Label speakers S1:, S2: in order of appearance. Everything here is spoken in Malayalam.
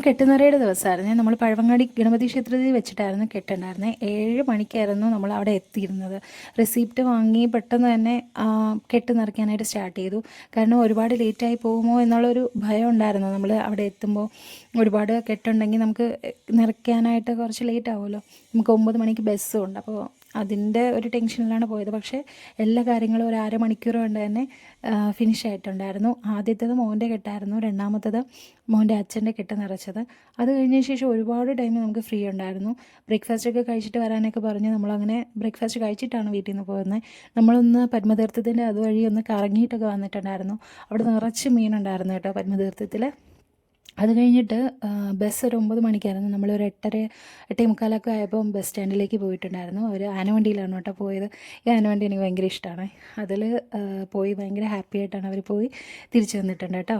S1: കെട്ടുനിറയുടെ ദിവസമായിരുന്നു. നമ്മൾ പഴവങ്ങാടി ഗണപതി ക്ഷേത്രത്തിൽ വെച്ചിട്ടായിരുന്നു കെട്ടുണ്ടായിരുന്നത്. 7 മണിക്കായിരുന്നു നമ്മൾ അവിടെ എത്തിയിരുന്നത്. റെസിപ്റ്റ് വാങ്ങി പെട്ടെന്ന് തന്നെ കെട്ട് നിറയ്ക്കാനായിട്ട് സ്റ്റാർട്ട് ചെയ്തു. കാരണം ഒരുപാട് ലേറ്റായി പോകുമോ എന്നുള്ളൊരു ഭയം ഉണ്ടായിരുന്നു. നമ്മൾ അവിടെ എത്തുമ്പോൾ ഒരുപാട് കെട്ടുണ്ടെങ്കിൽ നമുക്ക് നിറയ്ക്കാനായിട്ട് കുറച്ച് ലേറ്റ് ആവുമല്ലോ. നമുക്ക് 9 മണിക്ക് ബസ്സും ഉണ്ട്. അപ്പോൾ അതിൻ്റെ ഒരു ടെൻഷനിലാണ് പോയത്. പക്ഷേ എല്ലാ കാര്യങ്ങളും ഒരു അരമണിക്കൂർ കൊണ്ട് തന്നെ ഫിനിഷ് ആയിട്ടുണ്ടായിരുന്നു. ആദ്യത്തേത് മോൻ്റെ കെട്ടായിരുന്നു, രണ്ടാമത്തേത് മോൻ്റെ അച്ഛൻ്റെ കെട്ട് നിറച്ചത്. അത് കഴിഞ്ഞ ശേഷം ഒരുപാട് ടൈം നമുക്ക് ഫ്രീ ഉണ്ടായിരുന്നു. ബ്രേക്ക്ഫാസ്റ്റൊക്കെ കഴിച്ചിട്ട് വരാനൊക്കെ പറഞ്ഞ് നമ്മളങ്ങനെ ബ്രേക്ക്ഫാസ്റ്റ് കഴിച്ചിട്ടാണ് വീട്ടിൽ നിന്ന് പോകുന്നത്. നമ്മളൊന്ന് പത്മതീർത്ഥത്തിൻ്റെ അതുവഴി ഒന്ന് കറങ്ങിയിട്ടൊക്കെ വന്നിട്ടുണ്ടായിരുന്നു. അവിടെ നിറച്ച് മീനുണ്ടായിരുന്നു കേട്ടോ പത്മതീർത്ഥത്തിൽ. അത് കഴിഞ്ഞിട്ട് ബസ് ഒരു 9 മണിക്കായിരുന്നു. നമ്മളൊരു 8:30 8:45 ആയപ്പോൾ ബസ് സ്റ്റാൻഡിലേക്ക് പോയിട്ടുണ്ടായിരുന്നു. ഒരു ആനവണ്ടിയിലാണ് കേട്ടോ പോയത്. ഈ ആനവണ്ടി എനിക്ക് ഭയങ്കര ഇഷ്ടമാണ്. അതിൽ പോയി ഭയങ്കര ഹാപ്പി ആയിട്ടാണ് അവർ പോയി തിരിച്ചു വന്നിട്ടുണ്ട് കേട്ടോ.